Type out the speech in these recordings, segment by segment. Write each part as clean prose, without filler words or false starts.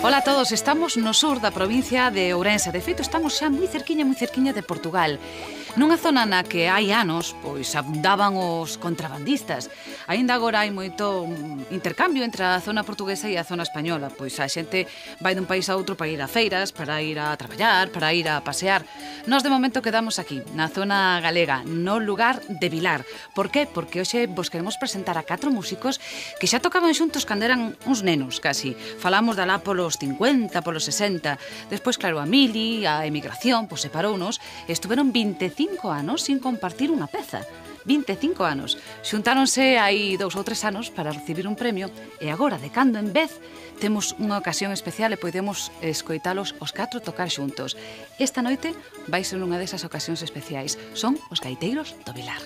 Ola a todos, estamos no sur da provincia de Ourense. De feito, estamos xa moi cerquiña de Portugal. Nunha zona na que hai anos, pois abundaban os contrabandistas. Aínda agora hai moito intercambio entre a zona portuguesa e a zona española. Pois a xente vai dun país a outro para ir a feiras, para ir a traballar, para ir a pasear. Nós de momento quedamos aquí, na zona galega, no lugar de Vilar. Por qué? Porque hoxe vos queremos presentar a 4 músicos que xa tocaban xuntos cando eran uns nenos, casi. Falamos de alá polos 50, polos 60. Despois, claro, a mili, a emigración, pois separounos e estuveron 25 anos sin compartir unha peza. 25 anos. Xuntáronse hai 2 ou 3 anos para recibir un premio e agora, de cando en vez, temos unha ocasión especial e podemos escoitalos os 4 tocar xuntos. Esta noite vai ser unha desas ocasións especiais. Son os gaiteiros do Vilar.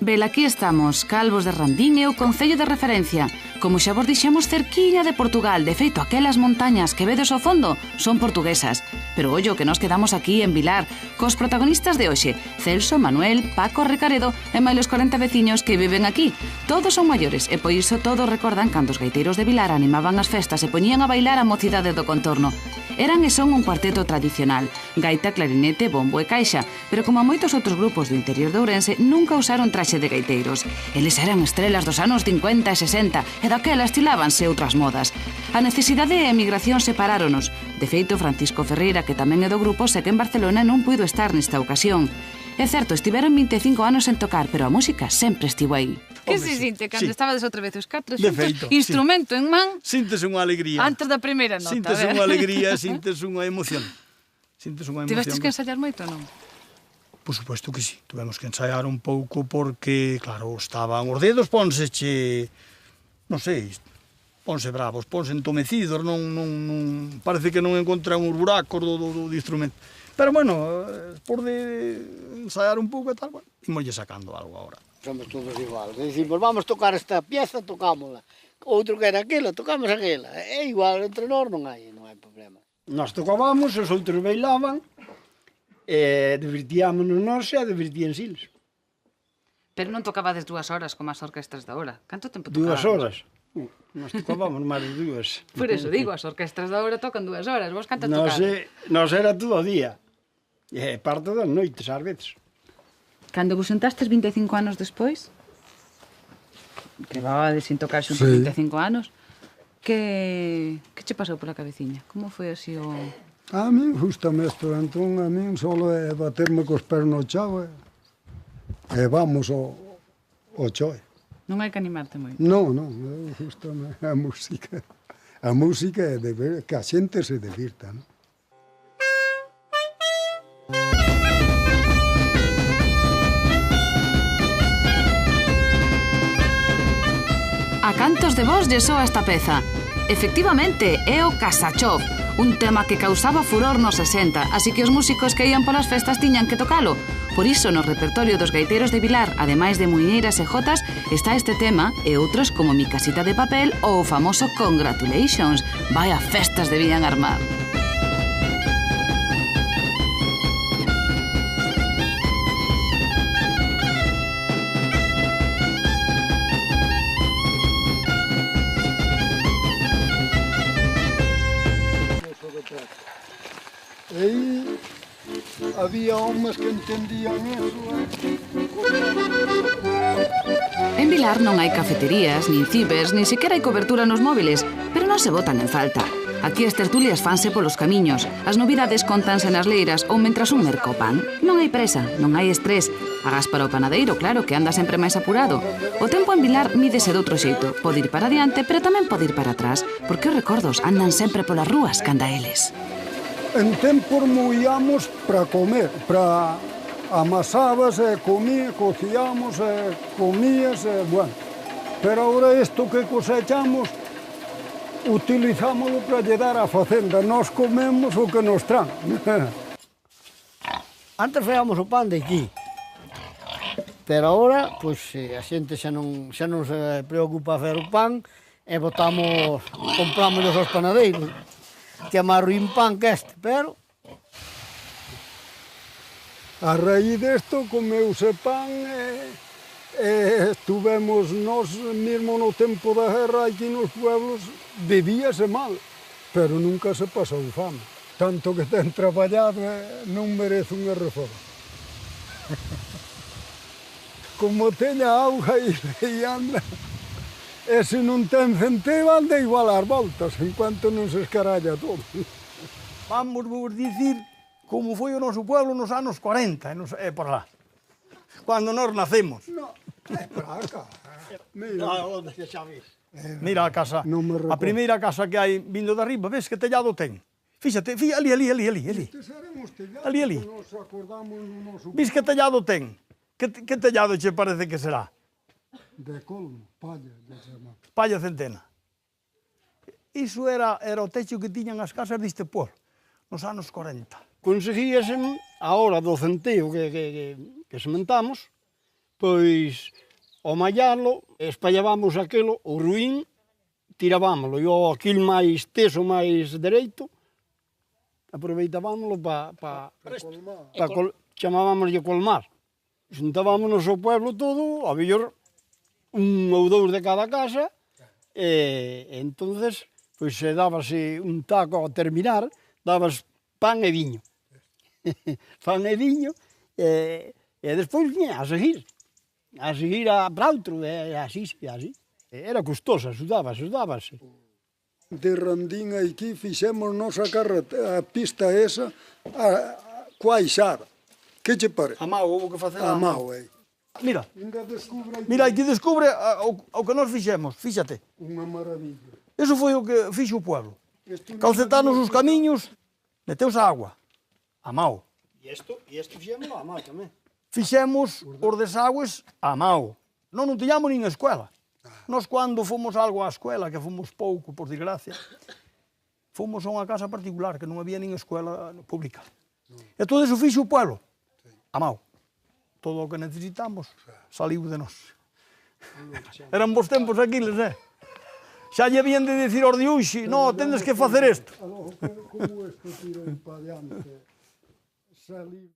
Bel, aquí estamos, Calvos de Randín e o concello de referencia. Como xa vos dixemos, cerquiña de Portugal. De feito, aquelas montañas que vedes ao fondo son portuguesas. Pero ollo, que nos quedamos aquí en Vilar, cos protagonistas de hoxe, Celso, Manuel, Paco, Recaredo e máis os 40 veciños que viven aquí. Todos son maiores e por iso todos recordan cando os gaiteiros de Vilar animaban as festas e poñían a bailar a mocidade do contorno. Eran e son un cuarteto tradicional, gaita, clarinete, bombo e caixa, pero como a moitos outros grupos do interior de Ourense, nunca usaron traxe de gaiteiros. Eles eran estrelas dos anos 50 e 60 e daquelas estilábanse outras modas. A necesidade e a emigración separáronos. De feito, Francisco Ferreira, que tamén é do grupo, sei que en Barcelona non puido estar nesta ocasión. É certo, estiveron 25 anos en tocar, pero a música sempre estivo aí. Que se sinte cando estabades outra vez os 4 xuntos, instrumento en man? Síntese unha alegría. Antes da primeira nota. Síntese unha alegría, síntese unha emoción. Tivestes que ensayar moito ou non? Por suposto que sí. Tuvemos que ensaiar un pouco porque, claro, estaban os dedos, pónseche, non sei, ponse bravos, ponse entomecidos, non parece que non encontran os buracos do instrumento. Pero, bueno, por de ensaiar un pouco e tal, bueno, imoslle sacando algo agora. Somos todos igual. Dicimos, vamos tocar esta pieza, tocámola. Outro que era aquela, tocamos aquela. É igual, entre nós non hai problema. Nós tocábamos, os outros bailaban, e divertíámonos nós e divertíanse eles. Pero non tocabades 2 horas como as orquestras da hora. Canto tempo tocabades? 2 horas? Nós tocábamos máis de 2. Por eso digo, as orquestras da hora tocan 2 horas. Vos canto tocades? Nos era todo o día. E parte das noites, ás veces. Cando vos xuntastes 25 anos despois, que vabades sin tocar xuntos 25 anos, que che pasou pola cabeciña? Como foi así o... A min gustame isto, entón a min solo é baterme cos pés no chao e vamos ao choe. Non hai que animarte moito? Non, gustame a música. A música é de ver que a xente se divirta, non? A cantos de vos lle soa esta peza? Efectivamente, é o Casachov, un tema que causaba furor nos 60, así que os músicos que ían polas festas tiñan que tocalo. Por iso, no repertorio dos gaiteiros de Vilar, ademais de muiñeiras e jotas, está este tema e outros como Mi casita de papel ou o famoso Congratulations. Vaya festas debían armar. E había homes que entendían eso. En Vilar non hai cafeterías, nin cibers, nin sequera hai cobertura nos móviles, pero non se botan en falta. Aquí as tertulias fanse polos camiños, as novidades contanse nas leiras ou mentras un merca o pan. Non hai presa, non hai estrés. Agás para o panadeiro, claro, que anda sempre máis apurado. O tempo en Vilar mídese doutro xeito. Pode ir para adiante, pero tamén pode ir para atrás, porque os recordos andan sempre polas rúas canda eles. En tempos moíamos para comer, para amasabas e comías, cocíamos e comías e, bueno. Pero agora isto que cosechamos, utilizámoslo para lle dar a facenda. Nós comemos o que nos tran. Antes feiamos o pan de aquí. Pero agora, pois, a xente xa non se preocupa a fer o pan e compramos aos panadeiros. Que é máis ruín pan que este, pero... A raíz desto comeuse pan e estuvemos nós mesmo no tempo da guerra aquí nos pueblos, bebíase mal. pero nunca se pasou fame. Tanto que ten traballado non merece unha reforma. Como teña auga e anda, e se non ten centeo anda igual ás voltas, en cuanto non se escaralla todo. Vamos vos dicir como foi o noso pueblo nos anos 40, por lá. Cando nós nacemos. No, é para acá. Ah, onde xa ves. Mira a casa, Non me a recordo. primeira casa que hai vindo de arriba, ves que tellado ten? Fíxate, ali. Estes eran os tellados Ali. que nos acordamos no noso Vis que tellado ten? Que tellado che parece que será? de colmo, palla, de chamar. Palla centena. Iso era o techo que tiñan as casas deste pueblo, nos anos 40. Conseguíase a hora do centeo que sementamos, pois ao mallarlo, espallábamos aquilo, o ruín, tirábamoslo, e o aquil máis teso, máis dereito, aproveitábamoslo chamábamoslle colmar. Xuntábamos o pueblo todo, a mellor un ou dous de cada casa, e entonces pois se dábase un taco ao terminar, dabas pan e viño. Pan e viño, e despois a seguir para outro, e así. Era custosa, axudábase. De Randín aquí fixemos nosa carretera, a pista esa, coa Ixada. Que che parece? A mau, houve que facer A mau, Mira, Ainda descubre aquí mira, aquí descubre o que nós fixemos, fíxate. unha maravilla. Eso foi o que fixo o pueblo. Isto non Calcetanos os camiños, meteus a agua, a mau. E isto fixemos a má tamén. Fixemos os desagües a mau. Non tiñamos nin escuela. Nós cando fomos algo á escuela, que fomos pouco, por desgracia, fomos a unha casa particular, que non había nin escuela pública. E todo eso fixo o pueblo, a mau. Todo o que necesitamos saliu de nós. Eran bons tempos aquiles, Xa lle habían de dicir aos de hoxe, no, tendes que facer isto. Como isto tira para diante, salir.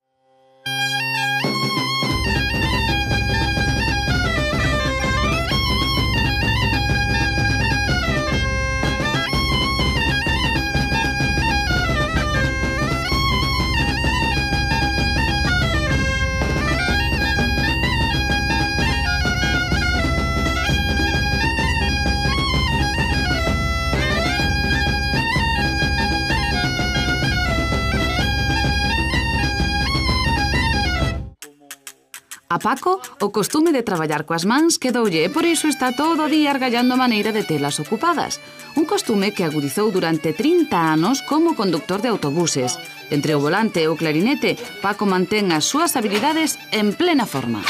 A Paco, o costume de traballar coas mans quedoulle e por iso está todo o día argallando a maneira de telas ocupadas. Un costume que agudizou durante 30 anos como conductor de autobuses. Entre o volante e o clarinete, Paco mantén as súas habilidades en plena forma.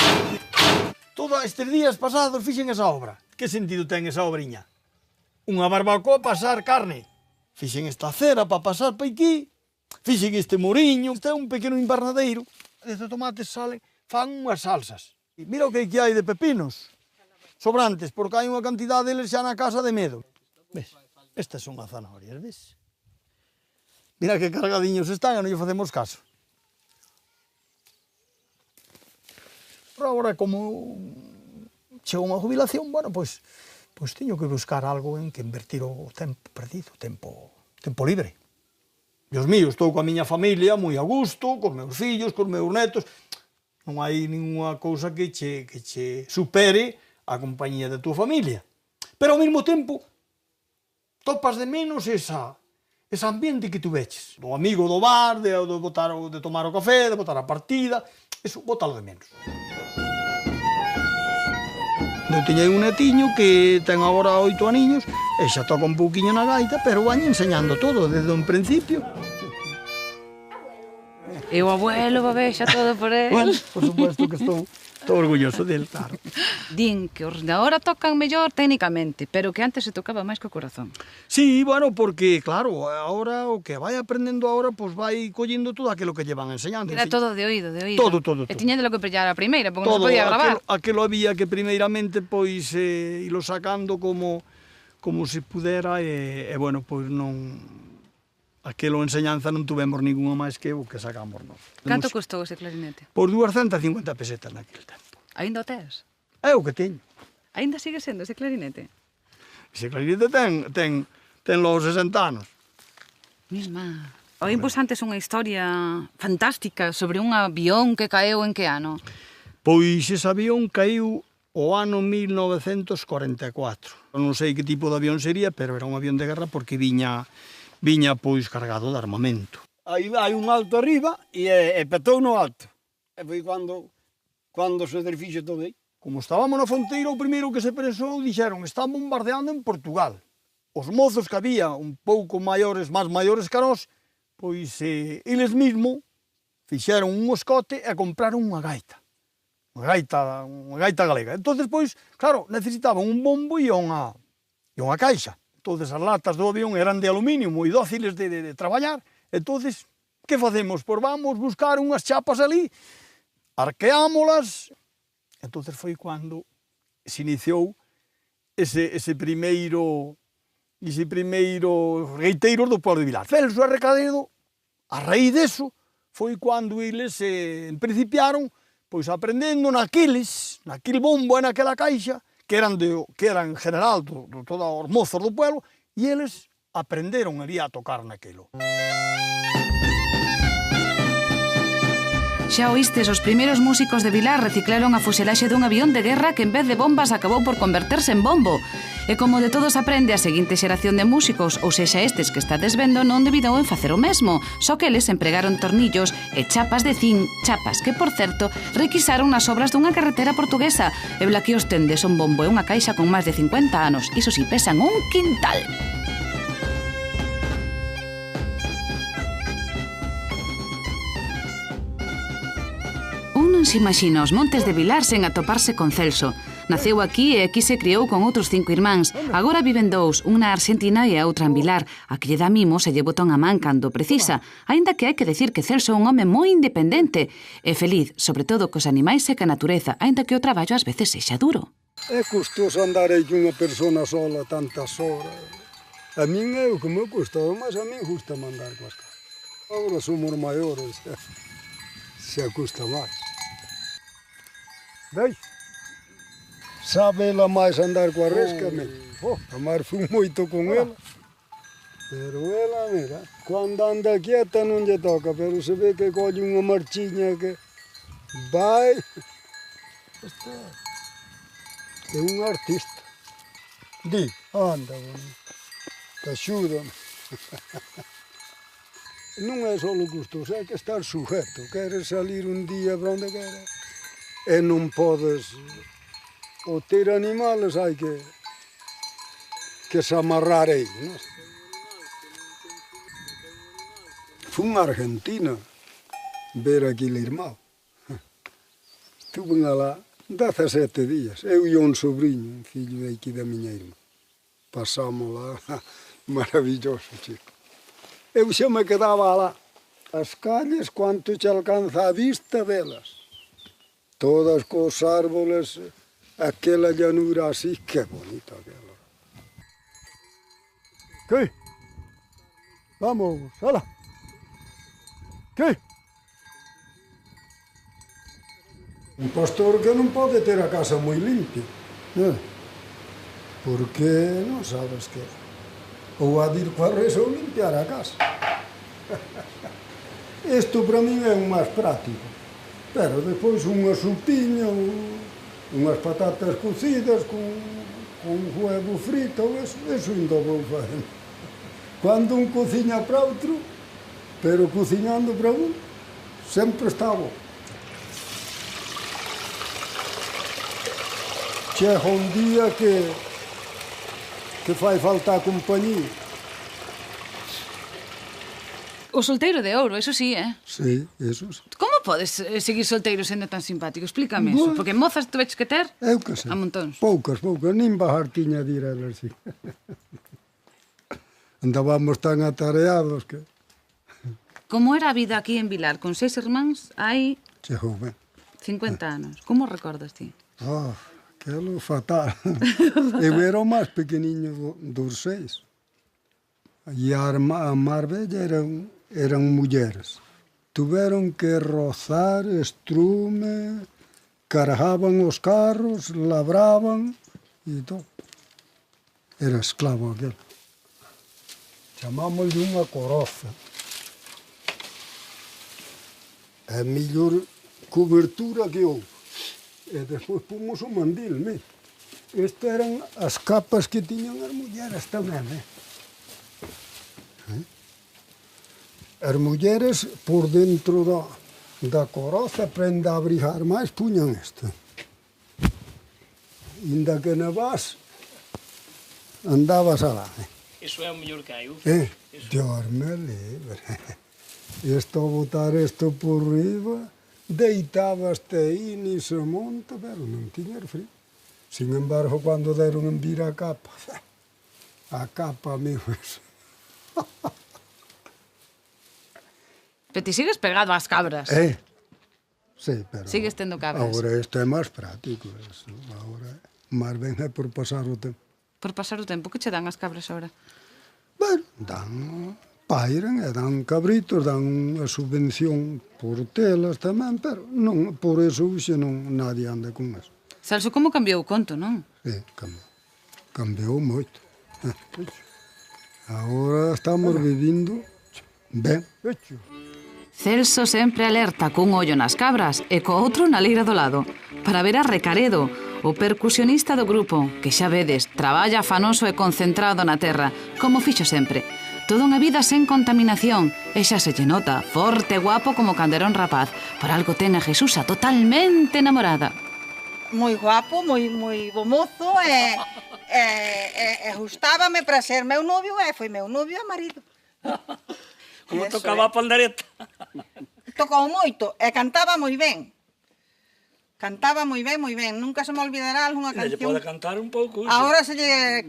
Todos estes días pasados fixen esa obra. Que sentido ten esa obriña? Unha barbacoa para asar carne. Fixen esta cera para pasar pa aquí. Fixen este moriño. Este é un pequeno invernadeiro. Estes tomates salen, fan unhas salsas. E mira o que hai de pepinos. Sobrantes, porque hai unha cantidade deles xa na casa de medo. Ves? Estas son as zanahorias, ves? Mira que cargadiños están e non lle facemos caso. Pero agora, como chegou unha jubilación, bueno, pois teño que buscar algo en que invertir o tempo perdido, tempo libre. Dios mío, estou coa miña familia moi a gusto, cos meus fillos, cos meus netos. Non hai ninguna cousa que che supere a compañía da tua familia. Pero ao mesmo tempo, topas de menos ese ambiente que tu veches. Do amigo do bar, de tomar o café, de botar a partida, eso, bótalo de menos. Eu tiñei un netiño que ten agora 8 aniños e xa toca un pouquiño na gaita, pero vaña enseñando todo desde un principio. E o abuelo babexa todo por él. Bueno, por supuesto que estou orgulloso del, claro. Din que os de agora tocan mellor técnicamente, pero que antes se tocaba máis co corazón. Sí, bueno, porque, claro, ahora o que vai aprendendo ahora, pois vai collendo todo aquilo que lle van enseñando. Era todo de oído, de oído. Todo. E tiña de lo que pillar a primeira, porque non Todo, se podía gravar. aquilo había que primeiramente, pois, ilo sacando como se pudera e bueno, pois non... Aquilo enseñanza non tuvemos ninguna máis que o que sacamos nós. Canto custou ese clarinete? Por 250 pesetas naquele tempo. Ainda o tes? É o que teño. Ainda sigue sendo ese clarinete? Ese clarinete ten logo 60 anos. Misma. Oímos antes unha historia fantástica sobre un avión que caeu en que ano? Pois ese avión caíu o ano 1944. Non sei que tipo de avión sería, pero era un avión de guerra porque viña pois cargado de armamento. Hai un alto arriba e petou no alto. E foi cando se desfixo todo aí. Como estábamos na fronteira, o primeiro que se pensou dixeron están bombardeando en Portugal. Os mozos que había un pouco maiores, máis maiores que nós, pois eles mesmo fixeron un escote e compraron unha gaita galega. Entón, pois, claro, necesitaban un bombo e unha caixa. Entón, as latas do avión eran de aluminio, moi dóciles de traballar. Entón, que facemos? Pois vamos buscar unhas chapas ali, arqueámolas. Entón, foi cando se iniciou ese primeiro reiteiros do pueblo de Vilar. Celso e Recaredo, a raíz deso, foi cando eles principiaron pois aprendendo naquil bombo e naquela caixa, que eran en general todos os mozos do pueblo, e eles aprenderon ali a tocar naquilo. Xa oístes, os primeiros músicos de Vilar reciclaron a fuselaxe dun avión de guerra que en vez de bombas acabou por converterse en bombo. E como de todos aprende a seguinte xeración de músicos, ou sexa estes que estades vendo, non debidou en facer o mesmo, só que eles empregaron tornillos e chapas de zinc, chapas que, por certo, requisaron nas obras dunha carretera portuguesa. E bla que os tendes un bombo e unha caixa con máis de 50 anos, iso si pesan un quintal. Non se imagina os montes de Vilar sen atoparse con Celso. Naceu aquí e aquí se criou con outros 5 irmáns. Agora viven 2, un na Argentina e a outra en Vilar. A que lle dá mimos e lle botón a man cando precisa. Aínda que hai que decir que Celso é un home moi independente e feliz, sobre todo cos animais e ca natureza, aínda que o traballo ás veces sexa duro. É custoso andar aí cunha persona sola tantas horas. A min é o que me custa, mas a min gusta mandar coas casas. Agora somos maiores, se custa máis. Veis? Sabe ela máis andar coa resca, a mar fui moito con ela. Pero ela, mira, cando anda quieta non lle toca, pero se ve que colle unha marchiña que vai. É un artista. Di, anda, te axúdame. Non é só custoso, é que estar sujeto. Queres salir un día para onde queres e non podes. O ter animales hai que se amarrar aí, non? Fun a Argentina ver aquele irmão. Estuve lá 17 días, eu e un sobrinho, un fillo de aquí da miña irmã. Pasamos lá, maravilloso, chico. Eu xa me quedaba lá, as calles, quanto te alcanza a vista delas. Todas cos árboles, aquela llanura así, que bonita aquela. ¿Qué? Vamos, hala. ¿Qué? Un pastor que non pode ter a casa moi limpia, porque non sabes que ou a dir coa reza ou limpiar a casa. Isto para min é o máis práctico. Pero depois unha sopiña, unhas patatas cocidas con huevo frito, eso ainda vou fazer. Cando un cociña para outro, pero cociñando para un, sempre está bom. Chega un día que fai falta a compañía. O solteiro de ouro, eso sí, Sí, eso sí. Como podes seguir solteiro sendo tan simpático? Explícame eso, porque mozas tuveches que ter Eu que sei. a montóns. Poucas, nin bajar tiña de ir a elas, sí. Andábamos tan atareados que... Como era a vida aquí en Vilar, con 6 irmáns, hai Chegou ben. 50 anos. Como recordas ti? Aquilo fatal. Eu era o máis pequeniño dos 6. E a Marbella eran mulleres. Tuveron que rozar estrume, cargaban os carros, labraban e todo. Era esclavo aquel. chamámoslle unha coroza. É a mellor cobertura que houve. E despois pumos o mandil, mira. Estas eran as capas que tiñan as mulleres tamén, As mulleres, por dentro da coroza, para ainda abrigar máis, puñan esta. Inda que nevas, andabas alá. Iso é o mellor que hai. Dios me libre. Isto a botar isto por riba, deitábaste aí, ni se monta, pero non tiñas frío. Sin embargo, cando deron en vir a capa, amigos. Pero ti sigues pegado ás cabras. Sí, pero... Sigues tendo cabras. Agora isto é máis práctico. Eso. Agora, máis ben é por pasar o tempo. Por pasar o tempo, que che dan as cabras agora? Bueno, dan... Pairan e dan cabritos, dan unha subvención por telas tamén, pero non, por eso xe non nadie anda con eso. Celso, como cambiou o conto, non? Sí, cambiou moito. Agora estamos vivindo ben. Celso sempre alerta cun ollo nas cabras e co outro na leira do lado, para ver a Recaredo, o percusionista do grupo, que xa vedes, traballa afanoso e concentrado na terra, como fixo sempre. Toda unha vida sen contaminación, e xa se lle nota, forte e guapo como cando era un rapaz. Por algo ten a Jesusa totalmente enamorada. Moi guapo, moi bo mozo, e gustábame para ser meu novio, e foi meu novio e marido. Como tocaba a pandereta. Tocou moito, e cantaba moi ben. Cantaba moi ben, moi ben. Nunca se me olvidará algunha Ainda lle canción. pode cantar un pouco. Ahora se lle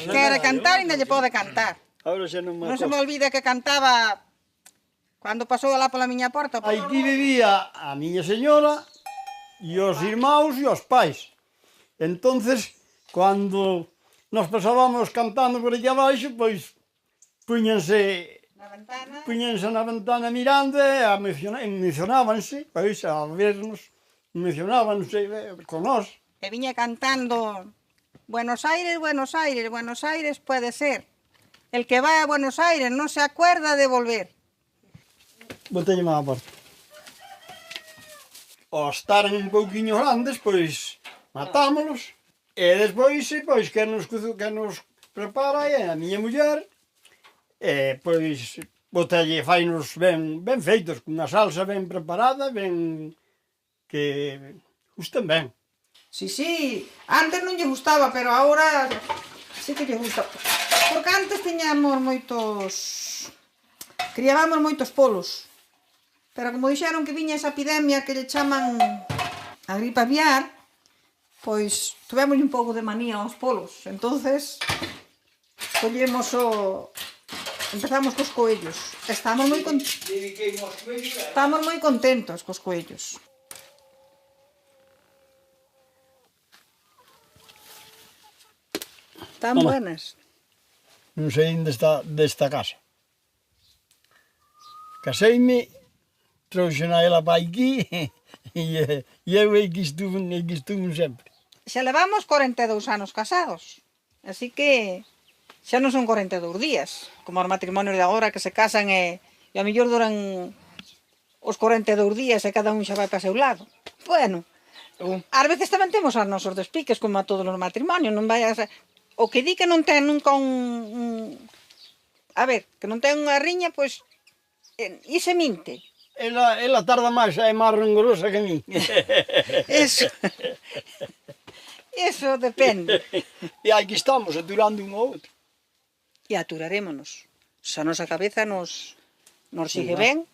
quere cantar, ainda lle pode cantar. Ahora xa non me Non se me olvida que cantaba cando pasou alá pola miña porta. Aquí vivía a miña señora e os irmãos e os pais. Entonces, cando nos pasábamos cantando por aquí abaixo, pois puñanse na ventana mirando e emocionábanse, pois a vernos, emocionábanse con nós. E viña cantando Buenos Aires, Buenos Aires, Buenos Aires puede ser. El que vai a Buenos Aires non se acuerda de volver. Botelle má a porta. Ao estaren un pouquiño grandes, pois matámolos. E despois, pois, que nos prepara é a miña muller. E, pois, botelle, fainos ben feitos, cunha salsa ben preparada, ben que gusten ben. Sí, antes non lle gustaba, pero agora sí que lle gusta. Porque antes tiñamos criábamos moitos polos. Pero como dixeron que viña esa epidemia que lle chaman a gripe aviar, pois tuvemos un pouco de manía aos polos. Entonces, empezamos cos coellos. Estamos moi contentos cos coellos. Están buenas. Non sei onde está desta casa. Caseime, trouxen a ela para aquí e eu que estuve sempre. Xa levamos 42 anos casados, así que xa non son 42 días, como os matrimonios de agora que se casan e ao mellor duran os 42 días e cada un xa vai para seu lado. Bueno, ás veces tamén temos os nosos despiques como a todos os matrimonios, non vai a ser... O que di que non ten nunca a ver, que non ten unha riña, pois, e se minte. Ela tarda máis, é máis rengorosa que a min. Eso depende. E aquí estamos, aturando un ao outro. E aturarémonos. Se a nosa cabeza nos sigue ben,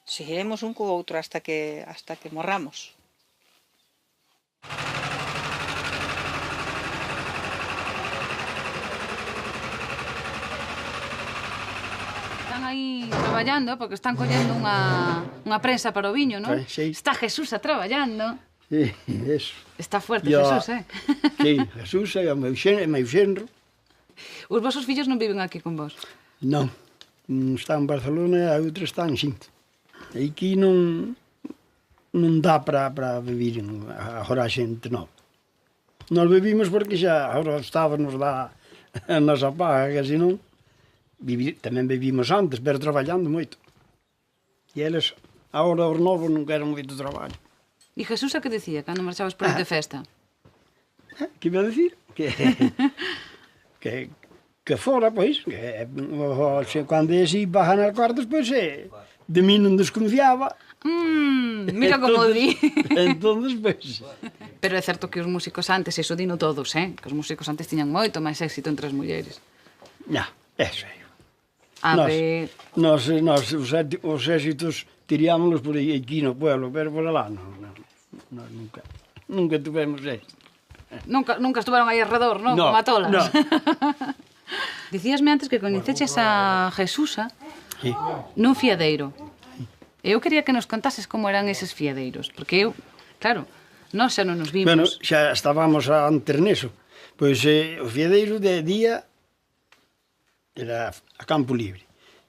seguiremos un co outro hasta que morramos. Están aí traballando, porque están collendo unha prensa para o viño, non? Sí. Está Jesusa traballando. Sí, eso. Está fuerte Jesús, Sí, Jesús e o meu xenro. Os vosos fillos non viven aquí con vos? Non. Un está en Barcelona e a outra está en Xinto. Aquí non dá para vivir agora a xente nova. Nós vivimos porque xa agora estábamos lá a nosa paga, que senón tamén vivimos antes, pero traballando moito. E eles, agora os novos, non queren moito traballo. E Jesús a que decía cando marchabas por aí de festa? Que iba a decir? Que fora, pois, cando é así, bajan as cordas, pois, de mí non desconfiaba. Mira como di. Entonces, pois... Pero é certo que os músicos antes, iso dino todos, que os músicos antes tiñan moito máis éxito entre as mulleres. Eso é. A ver... Nos os éxitos tirámonos por aquí no pueblo, pero por alá nós nunca tuvemos éxito. Nunca estuveron aí alrededor, non? Como a tolas. No. Dicíasme antes que coñeceches a Jesusa Sí. nun fiadeiro. Eu quería que nos contases como eran eses fiadeiros, porque eu, claro, nós xa non nos vimos. Bueno, xa estábamos antes neso. Pois o fiadeiro de día era a campo libre.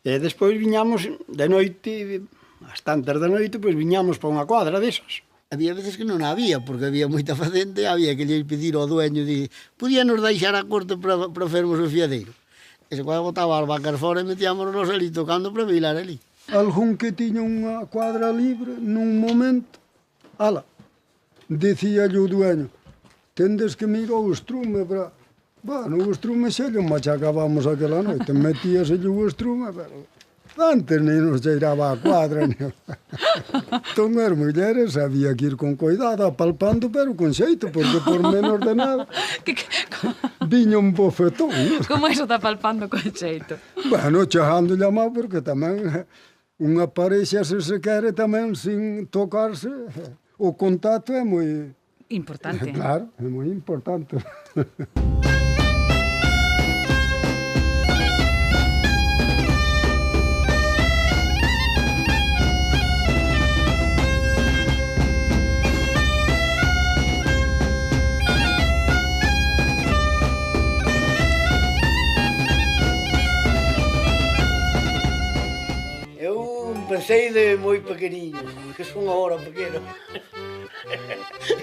E despois viñamos de noite, ás tantas da noite, pois viñamos para unha cuadra desas. Había veces que non había, porque había moita facente, había que lle pedir ao dueño de podíanos deixar a corte para fermos o fiadeiro. E se cuando botaba as vacas fora e metíamonos ali tocando para bailar ali. Algún que tiña unha cuadra libre, nun momento, ala, dicía o dueño, tendes que mirar o estrume para... Bueno, o estrume xa lle machacábamos aquela noite, metíase o estrume, pero... Antes nem nos cheiraba a cuadra, ni... Entón as mulleres había que ir con cuidado, apalpando, pero con xeito, porque por menos de nada viña un bofetón. Como iso está palpando con xeito? Bueno, chegándolle a mão, porque tamén unha parexa se quere tamén sin tocarse, o contacto é moi... Importante. Claro, é moi importante. Empecé de moi pequeniño, que son agora pequeno.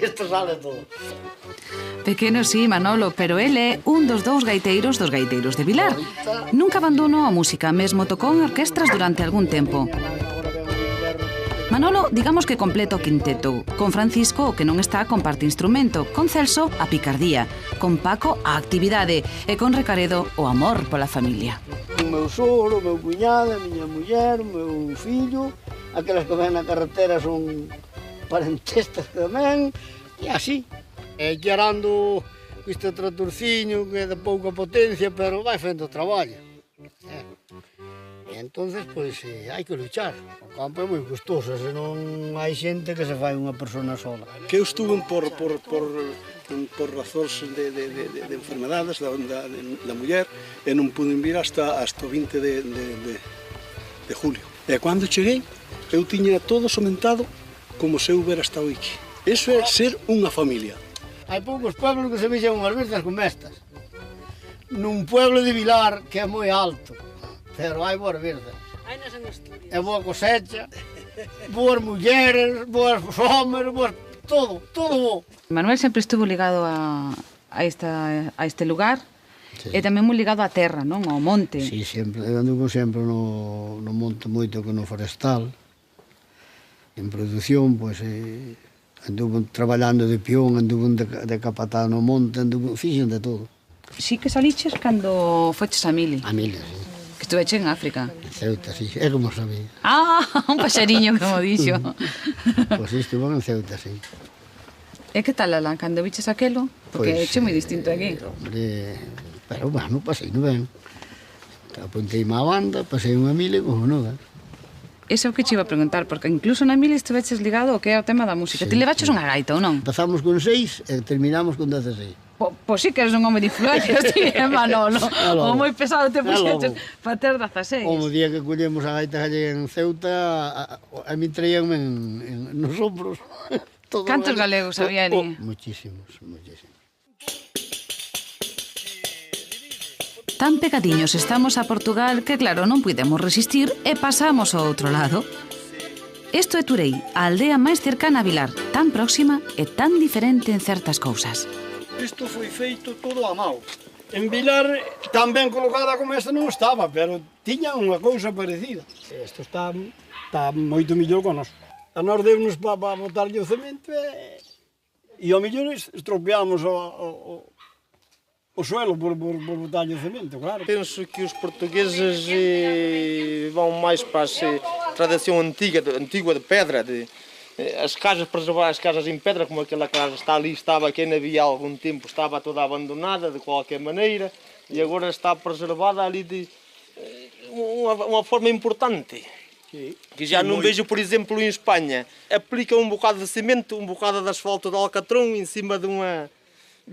Isto sale todo. Pequeno sí, Manolo, pero el é un dos dous gaiteiros de Vilar. Nunca abandonou a música, mesmo tocou en orquestras durante algún tempo. Manolo, digamos que completa o quinteto. Con Francisco, o que non está, comparte instrumento. Con Celso, a picardía. Con Paco, a actividade. E con Recaredo, o amor pola familia. O meu sogro, o meu cuñado, a miña muller, o meu fillo, aquelas que ven na carretera son parentestas tamén, e así. E guiarando este tratorciño que é de pouca potencia, pero vai fendo traballo. E entonces, pois, hai que luchar. O campo é moi custoso, se non hai xente que se fai unha persona sola. Que eu estuve por razóns de enfermedades da muller e non pude vir hasta o 20 de julio. E cando cheguei, eu tiña todo somentado como se eu hubiera estado aquí. Eso é ser unha familia. Hai poucos pueblos que se mexen unhas veces como estas. Nun pueblo de Vilar, que é moi alto, pero hai boas verdes. É boa cosecha, boas mulleres, boas homes, boas... todo bo. Manuel sempre estuvo ligado a este lugar, sí. E tamén moi ligado á terra, non? Ao monte. Sí, sempre, anduvo sempre no monte moito que no forestal. En produción, pois, anduvo traballando de peón, anduvo de capataz no monte, anduvo, fixen de todo. Sí que saliches cando foches a Mili. A Mili, sí. Que estuveche en África. En Ceuta, sí, é como sabía. Ah, un paxariño, como dixo. Pois estuvo en Ceuta, sí. E que tal, Alan, cando viches aquelo? Porque é moi distinto aquí. Hombre, pero bueno, pasei no ben. Apunteime á banda, pasei unha Mili, como non, Eso é o que te iba a preguntar, porque incluso na Mili estuveches ligado ao que é o tema da música. Ti levaches unha gaita, ou non? Empezamos con 6 e terminamos con 16. Pois sí que eres un home de influencias, ti, Manolo. O moi pesado te puxeches para ter 16. O día que collemos a gaita gallega en Ceuta, a mí traíanme nos ombros. Cantos galegos había ali? Muchísimos, muchísimos. Tan pegadiños estamos a Portugal que, claro, non puidemos resistir e pasamos ao outro lado. Isto é Turei, a aldea máis cercana a Vilar, tan próxima e tan diferente en certas cousas. Isto foi feito todo a mão. En Vilar, tan ben colocada como esta non estaba, pero tiña unha cousa parecida. Isto está moito millor con nós. A nós deu-nos para botarlle o cemento e ao mellor estropeamos o suelo por botarlle o cemento, claro. Penso que os portugueses vão mais para a tradição antiga de pedra, as casas preservar as casas em pedra, como aquela casa está ali, estava aqui havia algum tempo, estava toda abandonada de qualquer maneira e agora está preservada ali de uma forma importante. Sim. Que já não vejo, por exemplo, em Espanha, aplica um bocado de cimento, um bocado de asfalto de alcatrão em cima de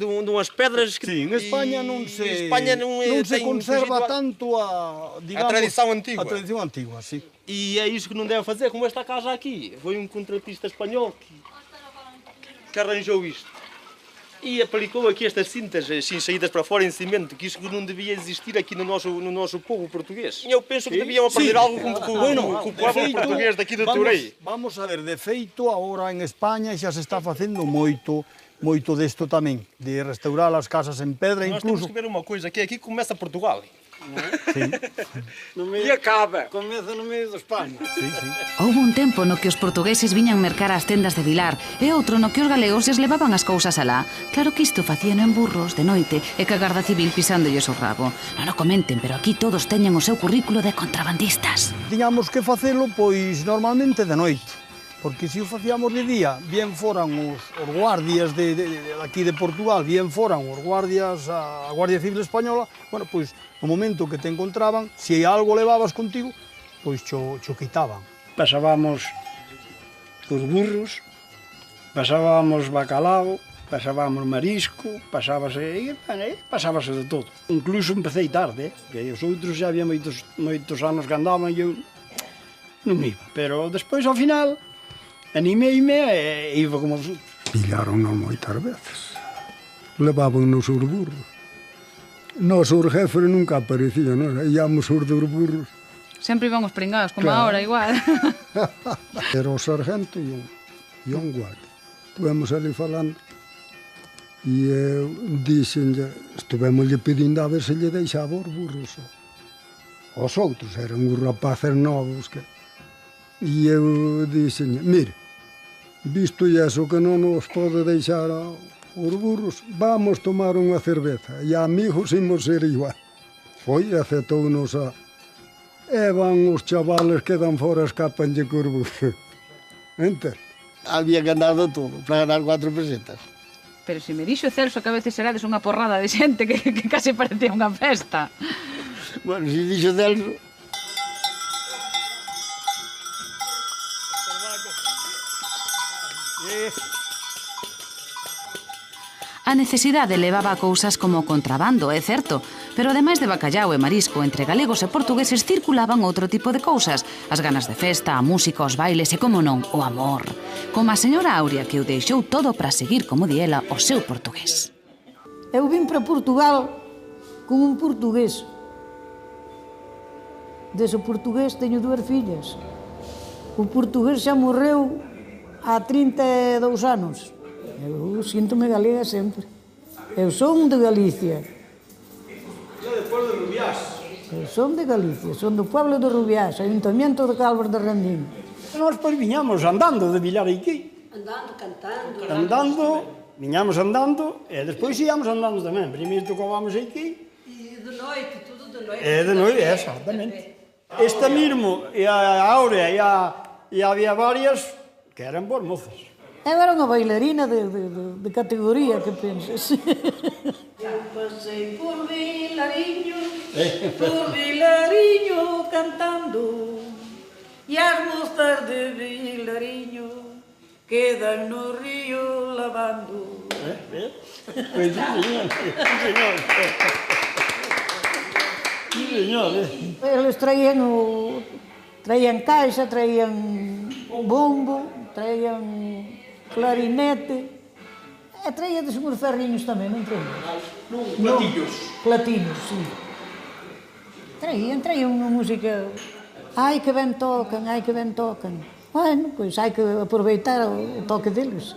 umas pedras que... Sim, em Espanha não se conserva tanto a tradição antiga. A tradição antiga, sim. E é isso que não deve fazer, como esta casa aqui. Foi um contratista espanhol que arranjou isto. E aplicou aqui estas cintas assim, saídas para fora em cimento, que isso não devia existir aqui no nosso povo português. E eu penso que deviam aprender algo com o povo português daqui do Torei. Vamos a ver, de feito, agora en España xa se está facendo moito desto tamén, de restaurar as casas en pedra, nós incluso... Nós temos que ver uma coisa, que aqui começa Portugal. Sí. E acaba, comeza no medio de España. Sí, sí. Houve un tempo no que os portugueses viñan mercar as tendas de Vilar e outro no que os galegos lles levaban as cousas alá. Claro que isto facían en burros, de noite, e que a Garda Civil pisándolles o rabo. Non o comenten, pero aquí todos teñen o seu currículo de contrabandistas. Tiñamos que facelo, pois, normalmente de noite. Porque se o facíamos de día, bien foran os guardias aquí de Portugal, bien foran os guardias, a Guardia Civil Española, bueno, pois, no momento que te encontraban, se algo levabas contigo, pois cho quitaban. Pasábamos os burros, pasábamos bacalao, pasábamos marisco, pasábase de todo. Incluso empecé tarde, que os outros já había moitos anos que andaban e eu non iba. Pero despois, ao final, animeime e iba como vosotros. Pillaron-nos moitas veces. Levaban-nos os burros. Nos os jefes nunca aparecían, nos íamos os dos burros. Sempre iban os pringados, como ahora, igual. Era o sargento e un guardia. Estuvemos ali falando e eu dixenlle, estuvemoslle pedindo a ver se lle deixaba os burros. Os outros eran os rapaces novos que... E eu dixenlle, mire, visto eso que non nos pode deixar os burros, vamos tomar unha cerveza e amigos imos ser igual. Foi, aceptou-nos a... E van os chavales que dan fora escapanlle cos burros. Entende? Había que andar de todo para ganar 4 pesetas. Pero se me dixo Celso que a veces serades unha porrada de xente que case parecía unha festa. Bueno, se dixo Celso... A necesidade levaba a cousas como contrabando, é certo, pero ademais de bacallao e marisco, entre galegos e portugueses circulaban outro tipo de cousas, as ganas de festa, a música, os bailes e, como non, o amor. Como a señora Aurea, que o deixou todo para seguir, como di ela, o seu portugués. Eu vim para Portugal con un portugués. Dese portugués teño 2 fillas. O portugués xa morreu há 32 anos. Eu sinto-me galega sempre. Eu son de Galicia. Eu depois de Rubiás. Eu son de Galicia, son do pueblo de Rubiás, Ayuntamiento de Calvos de Rendín. Nós pois viñamos andando de Vilar aquí. Andando, cantando. Andando, viñamos andando e despois íamos andando tamén. Primeiro tocábamos aquí. E de noite, tudo de noite. E de noite, exactamente. Esta mismo, e a Áurea, e había varias que eran boas mozas. Eu era unha bailarina de categoría, que pensas. Eu pasei por Vilariño cantando, e as mozas de Vilariño quedan no río lavando. Pois sí, señor. Sí, señor. Eles traían caixa, traían bombo, traían clarinete, e traían uns ferriños tamén, non traían? Platillos. Platillos, sí. Traían unha música, ai que ben tocan, ai que ben tocan. Bueno, pois hai que aproveitar o toque deles.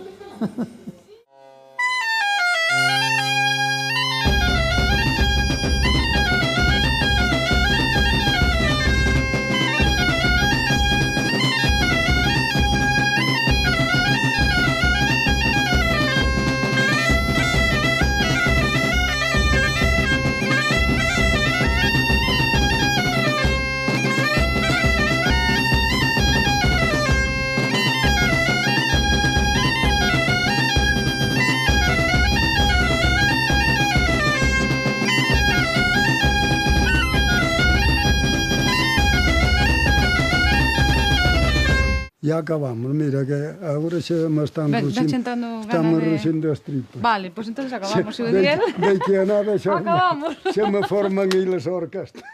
ya acabamos, mira que agora xa me están ruxindo as tripas. Vale, pois entón acabamos, se o dier. Dei que a nada xa Acabamos. me forman iles a orquesta.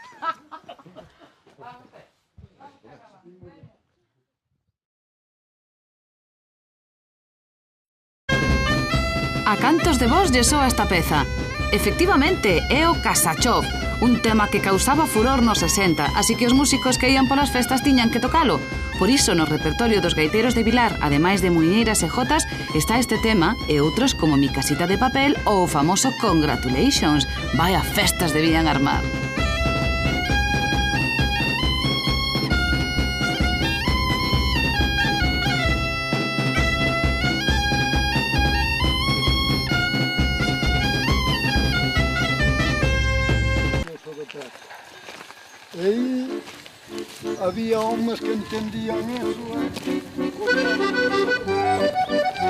A cantos de vos lle soa esta peza? Efectivamente, é o Casachov, un tema que causaba furor nos 60, así que os músicos que ían polas festas tiñan que tocalo. Por iso, no repertorio dos gaiteiros de Vilar, ademais de muiñeiras e jotas, está este tema e outros como Mi casita de papel ou o famoso Congratulations. Vaya festas debían armar. E aí había homes que entendían eso.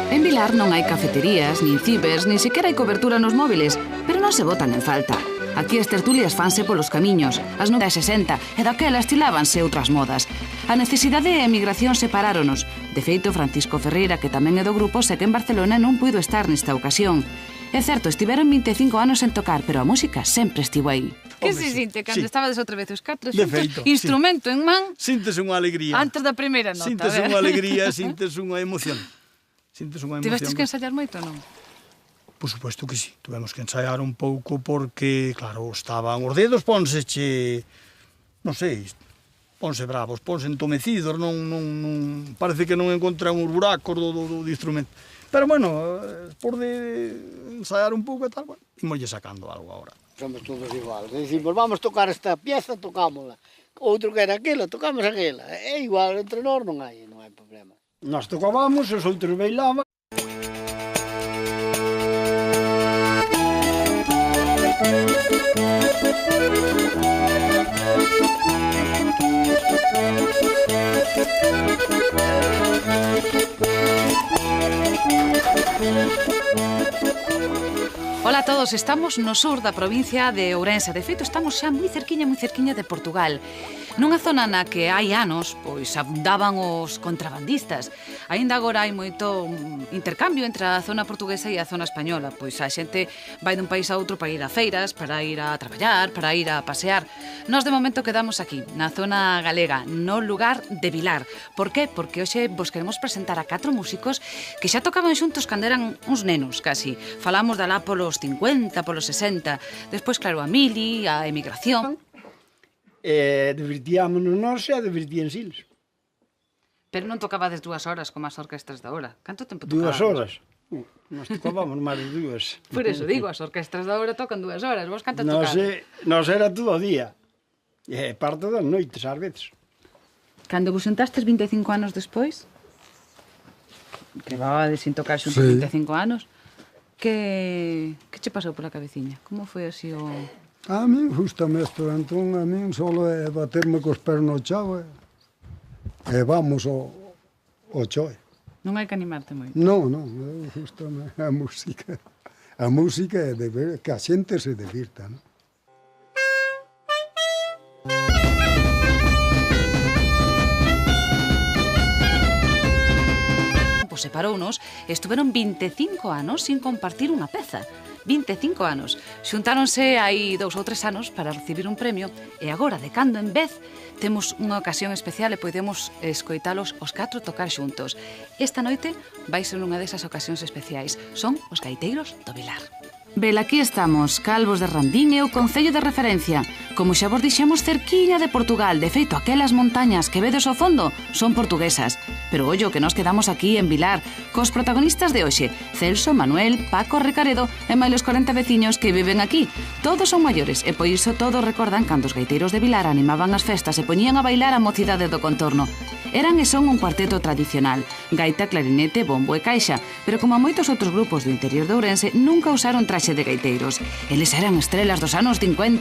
En Vilar non hai cafeterías, nin cibers, nin sequera hai cobertura nos móviles, pero non se botan en falta. Aquí as tertulias fanse polos camiños, as 60 e daquela estilábanse outras modas. A necesidade e a emigración separáronos. De feito, Francisco Ferreira, que tamén é do grupo, segue en Barcelona e non puido estar nesta ocasión. É certo, estiveron 25 anos en tocar, pero a música sempre estivo aí. Que se sinte cando estabades outra vez os catro xuntos, instrumento en man? Síntese unha alegría. Antes da primeira nota. Síntese unha alegría, síntese unha emoción. Tivestes que ensayar moito ou non? Por suposto que sí, tuvemos que ensaiar un pouco porque, claro, estaban os dedos, pónseche, non sei, ponse bravos, ponse entomecidos, non parece que non encontran os buracos do instrumento. Pero, bueno, por de ensaiar un pouco e tal, bueno, imoslle sacando algo agora. Somos todos igual. Decimos, vamos tocar esta pieza, tocámosla. Outro quere aquela, tocamos aquela. É igual, entre nós non hai problema. Nós tocábamos, os outros bailaban. Ola a todos, estamos no sur da provincia de Ourense. De feito, estamos xa moi cerquiña de Portugal. Nunha zona na que hai anos, pois abundaban os contrabandistas. Aínda agora hai moito intercambio entre a zona portuguesa e a zona española. Pois a xente vai dun país a outro para ir a feiras, para ir a traballar, para ir a pasear. Nós de momento quedamos aquí, na zona galega, no lugar de Vilar. Por qué? Porque hoxe vos queremos presentar a 4 músicos que xa tocaban xuntos cando eran uns nenos, casi. Falamos de alá polos 50, polos 60. Despois, claro, a mili, a emigración. Divertíámonos nós e divertíanse eles. Pero non tocabades 2 horas como as orquestras da hora. Canto tempo tocabades? 2 horas? Nós tocábamos máis de 2. Por eso digo, as orquestras da hora tocan 2 horas. Vos canto tocabades? Nos era todo o día. E parte das noites, ás veces. Cando vos sentastes 25 anos despois, que levabades sin tocar xuntos 25 anos, que che pasou pola cabeciña? Como foi así o... A min gustame isto, entón a min solo é baterme cos pés no chao e vamos ao choe. Non hai que animarte moito? Non, gustame a música. A música é que a xente se divirta, non? Separounos e estuveron 25 anos sin compartir unha peza. 25 anos. Xuntáronse hai 2 ou 3 anos para recibir un premio e agora, de cando en vez, temos unha ocasión especial e podemos escoitalos os 4 tocar xuntos. Esta noite vai ser unha desas ocasións especiais. Son os gaiteiros do Vilar. Vel, aquí estamos, Calvos de Randín e o concello de referencia. Como xa vos dixemos, cerquiña de Portugal. De feito, aquelas montañas que vedes ao fondo son portuguesas. Pero ollo, que nos quedamos aquí en Vilar, cos protagonistas de hoxe, Celso, Manuel, Paco, Ricaredo e máis os 40 veciños que viven aquí. Todos son maiores e por iso todos recordan cando os gaiteiros de Vilar animaban as festas e poñían a bailar a mocidade do contorno. Eran e son un cuarteto tradicional, gaita, clarinete, bombo e caixa, pero como a moitos outros grupos do interior de Ourense, nunca usaron traxe de gaiteiros. Eles eran estrelas dos anos 50